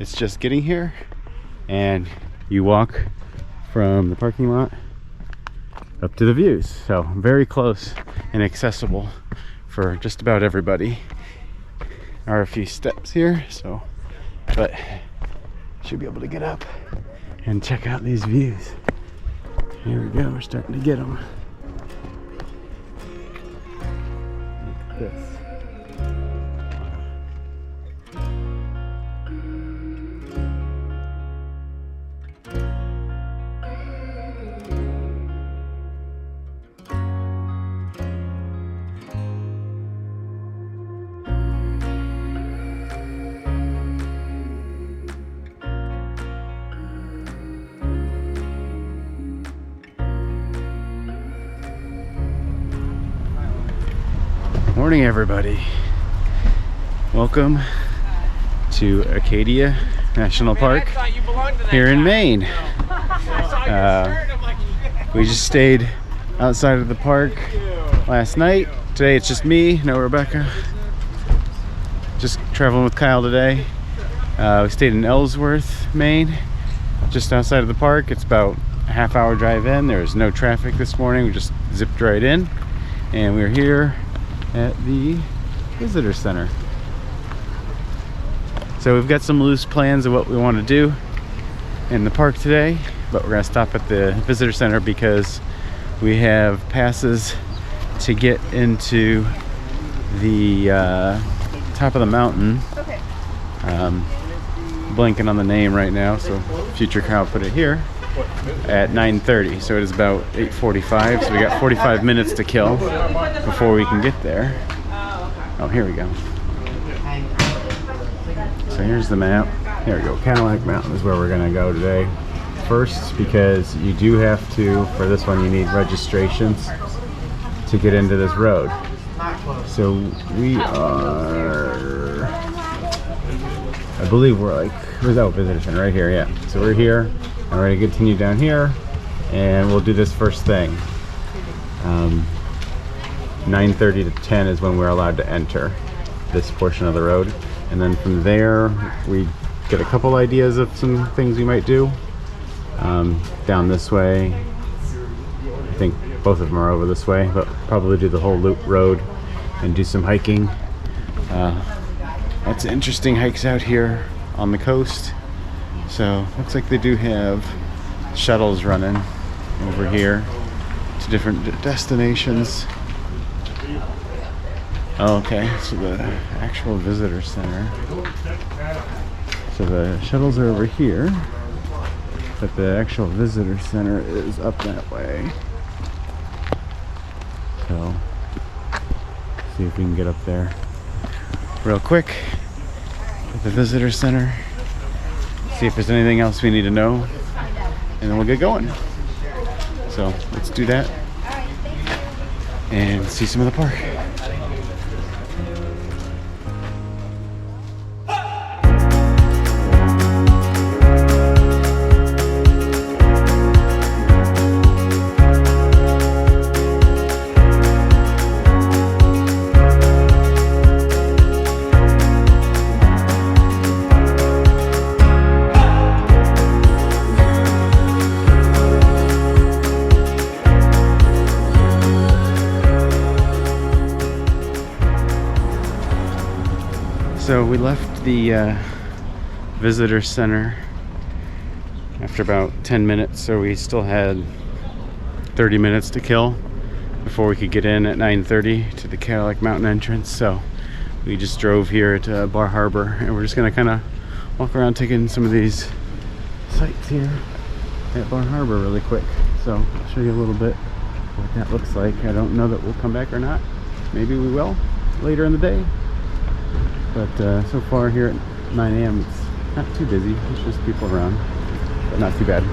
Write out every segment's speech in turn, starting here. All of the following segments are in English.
It's just getting here, and you walk from the parking lot up to the views. So very close and accessible for just about everybody. There are a few steps here, so but should be able to get up and check out these views. Here we go, we're starting to get them. Look at this. Morning, everybody. Welcome to Acadia National Park here in Maine. We just stayed outside of the park last night. Today it's just me, no Rebecca. Just traveling with Kyle today. We stayed in Ellsworth, Maine, just outside of the park. It's about a half-hour drive in. There was no traffic this morning. We just zipped right in, and we're here at the visitor center. So we've got some loose plans of what we want to do in the park today, but we're going to stop at the visitor center because we have passes to get into the top of the mountain. Okay. Blanking on the name right now, so future Kyle put it here at 9:30. So it is about 8:45, so we got 45 minutes to kill before we can get there. Oh, here we go. So here's the map. There we go. Cadillac Mountain is where we're gonna go today first, because you do have to, for this one, you need registrations to get into this road. So we are, I believe we're like, where's that visitor center? Right here, yeah. So we're here. I'm ready to continue down here, and we'll do this first thing. 9:30 to 10 is when we're allowed to enter this portion of the road, and then from there we get a couple ideas of some things we might do. Down this way, I think both of them are over this way, but probably do the whole loop road and do some hiking. Lots of interesting hikes out here on the coast. So looks like they do have shuttles running over here to different destinations. Oh, okay, so the actual visitor center. So the shuttles are over here, but the actual visitor center is up that way. So see if we can get up there real quick at the visitor center. See if there's anything else we need to know, and then we'll get going. So let's do that and see some of the park. So we left the visitor center after about 10 minutes, so we still had 30 minutes to kill before we could get in at 9:30 to the Cadillac Mountain entrance. So we just drove here to Bar Harbor, and we're just gonna kind of walk around taking some of these sights here at Bar Harbor really quick. So I'll show you a little bit what that looks like. I don't know that we'll come back or not. Maybe we will later in the day. But so far here at 9 a.m. it's not too busy. There's just people around, but not too bad.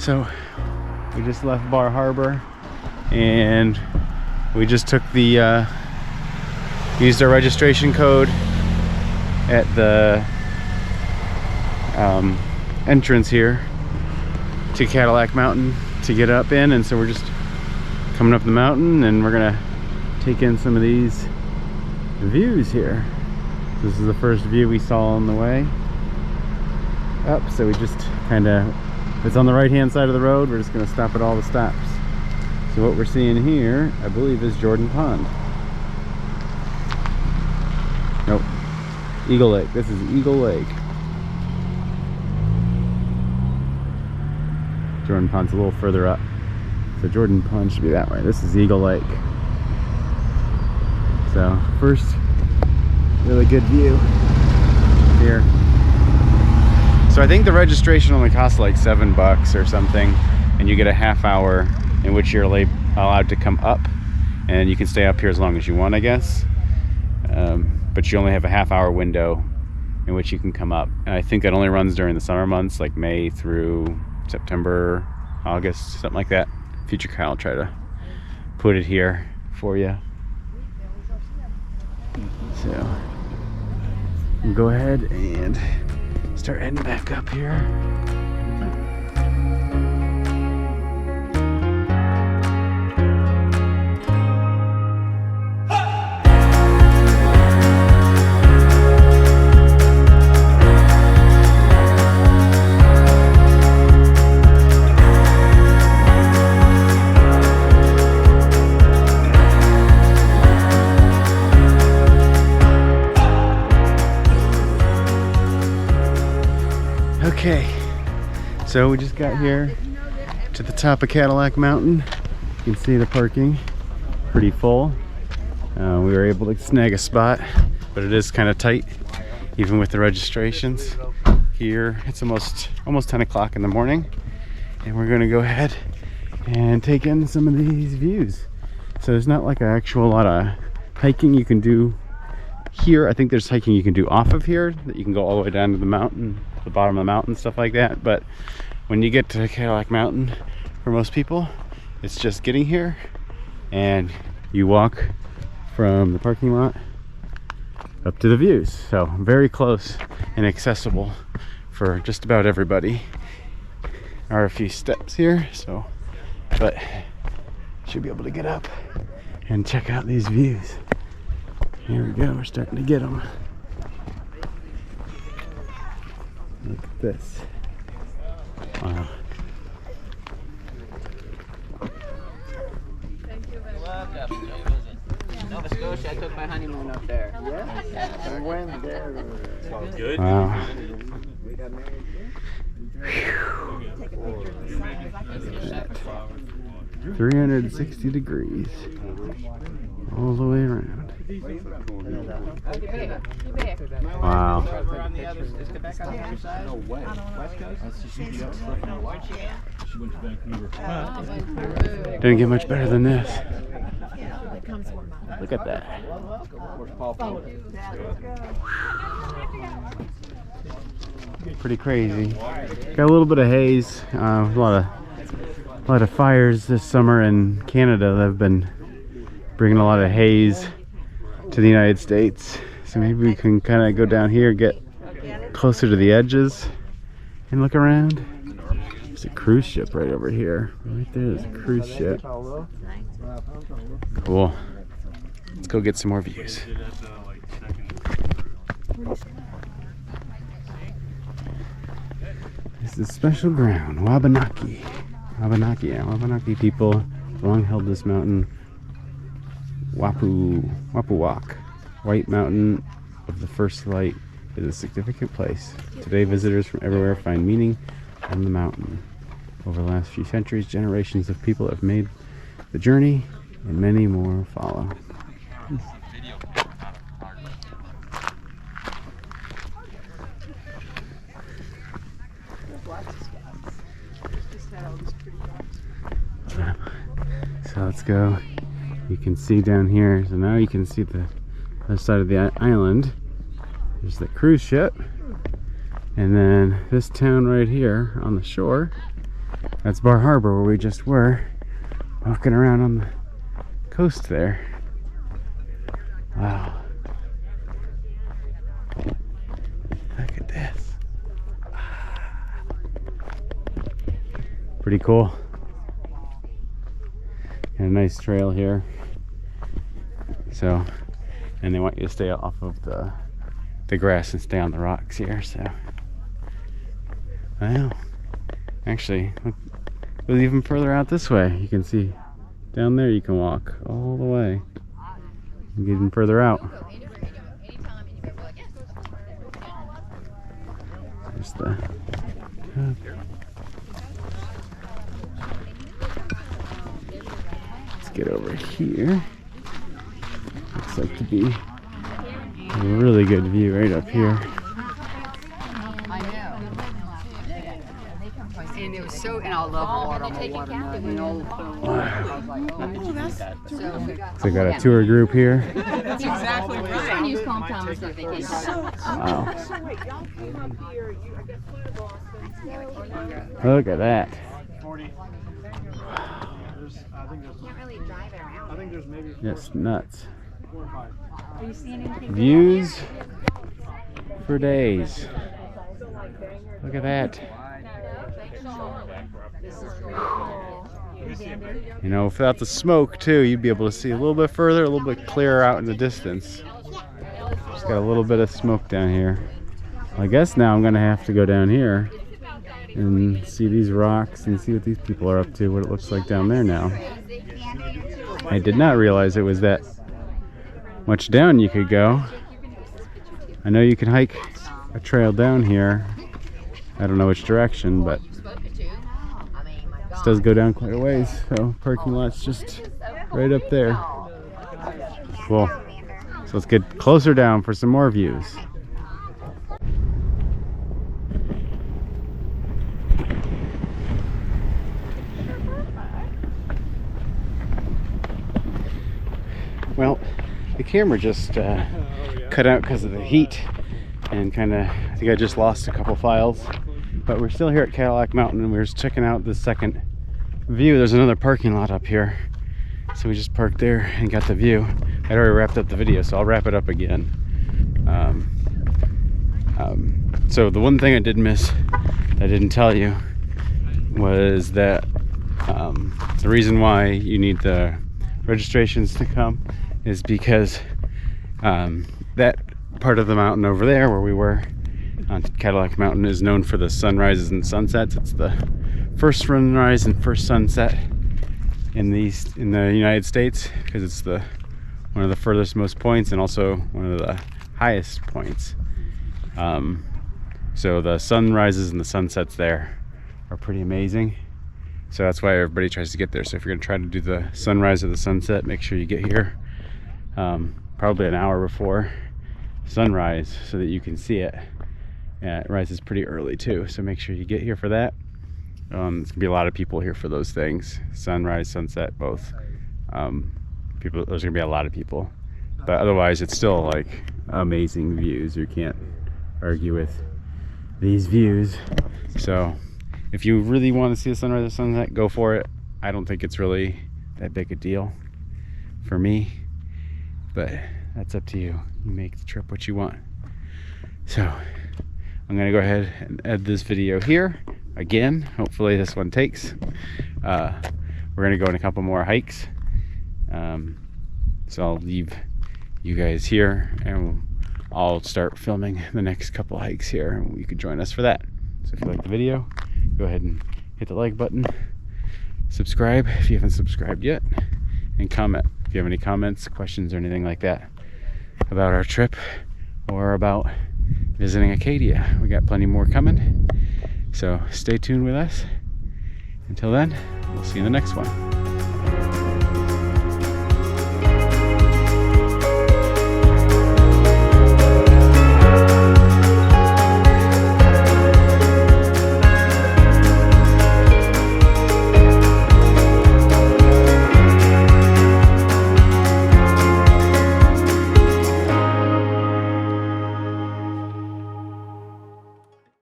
So we just left Bar Harbor and we just took the used our registration code at the entrance here to Cadillac Mountain to get up in, and so we're just coming up the mountain and we're gonna take in some of these views here. This is the first view we saw on the way up, so we just kind of, it's on the right hand side of the road, we're just going to stop at all the stops. So what we're seeing here, I believe, is Jordan Pond. Nope, Eagle Lake. This is Eagle Lake. Jordan Pond's a little further up, so Jordan Pond should be that way. This is Eagle Lake. So first really good view here. So I think the registration only costs like $7 or something, and you get a half hour in which you're allowed to come up, and you can stay up here as long as you want, I guess. But you only have a half hour window in which you can come up, and I think that only runs during the summer months, like May through September, August, something like that. Future Kyle will try to put it here for you. So we'll go ahead and start heading back up here. Okay, so we just got here to the top of Cadillac Mountain. You can see the parking, pretty full. We were able to snag a spot, but it is kind of tight, even with the registrations. Here, it's almost 10 o'clock in the morning, and we're gonna go ahead and take in some of these views. So there's not like an actual lot of hiking you can do here. I think there's hiking you can do off of here, that you can go all the way down to the mountain, the bottom of the mountain, stuff like that. But when you get to Cadillac Mountain, for most people, it's just getting here, and you walk from the parking lot up to the views. So very close and accessible for just about everybody. There are a few steps here, so, but should be able to get up and check out these views. Here we go, we're starting to get them. Look at this. Wow. Nova Scotia, I took my honeymoon up there. Yeah? I went there. Sounds good. Wow. We got married there. 360 degrees. All the way around. Wow. Is Quebec on the other side? No way. West Coast? She went to Vancouver. Didn't get much better than this. Look at that. Pretty crazy. Got a little bit of haze. A lot of fires this summer in Canada that have been bringing a lot of haze to the United States. So maybe we can kind of go down here, get closer to the edges and look around. There's a cruise ship right over here. Right there, there's a cruise ship. Cool. Let's go get some more views. This is special ground, Wabanaki. Wabanaki people long held this mountain Wapuwak. White Mountain of the First Light is a significant place. Today, visitors from everywhere find meaning on the mountain. Over the last few centuries, generations of people have made the journey, and many more follow. So let's go. You can see down here, so now you can see the other side of the island. There's the cruise ship, and then this town right here on the shore That's Bar Harbor, where we just were, walking around on the coast there. Wow. Look at this. Pretty cool. And a nice trail here. So, and they want you to stay off of the grass and stay on the rocks here, so. Well, actually, look, it was even further out this way. You can see down there you can walk all the way. And get even further out. There's the top. Let's get over here. Looks like to be a really good view right up here. And it was so, and I love water. I'm a waternut. You know, I was like, oh, that's So I got a tour group here. That's exactly right. Use Palm Thomas on vacation. Wow. Look at that. Can't really drive it around. That's nuts. Views for days. Look at that. You know, without the smoke too, you'd be able to see a little bit further, a little bit clearer out in the distance. Just got a little bit of smoke down here. I guess now I'm gonna have to go down here and see these rocks and see what these people are up to, what it looks like down there now. I did not realize it was that much down you could go. I know you can hike a trail down here. I don't know which direction, but this does go down quite a ways. So parking lot's just right up there. Cool. So let's get closer down for some more views. Well, the camera just cut out because of the heat, and I think I just lost a couple files. But we're still here at Cadillac Mountain, and we're just checking out the second view. There's another parking lot up here, so we just parked there and got the view. I'd already wrapped up the video, so I'll wrap it up again. So the one thing I did miss, that I didn't tell you, was that the reason why you need the registrations to come is because that part of the mountain over there where we were on Cadillac Mountain is known for the sunrises and sunsets. It's the first sunrise and first sunset in the United States, because it's one of the furthest most points and also one of the highest points. So the sunrises and the sunsets there are pretty amazing. So that's why everybody tries to get there. So if you're gonna try to do the sunrise or the sunset, make sure you get here probably an hour before sunrise so that you can see it. Yeah, it rises pretty early too, so make sure you get here for that. There's gonna be a lot of people here for those things, sunrise, sunset, both. There's gonna be a lot of people, but otherwise it's still like amazing views. You can't argue with these views. So if you really want to see the sunrise or sunset, go for it. I don't think it's really that big a deal for me, but that's up to you. You make the trip what you want. So I'm gonna go ahead and end this video here. Again, hopefully this one takes. We're gonna go on a couple more hikes. So I'll leave you guys here and I'll start filming the next couple hikes here, and you can join us for that. So if you like the video, go ahead and hit the like button, subscribe if you haven't subscribed yet, and comment if you have any comments, questions, or anything like that about our trip or about visiting Acadia. We got plenty more coming, so stay tuned with us. Until then, we'll see you in the next one.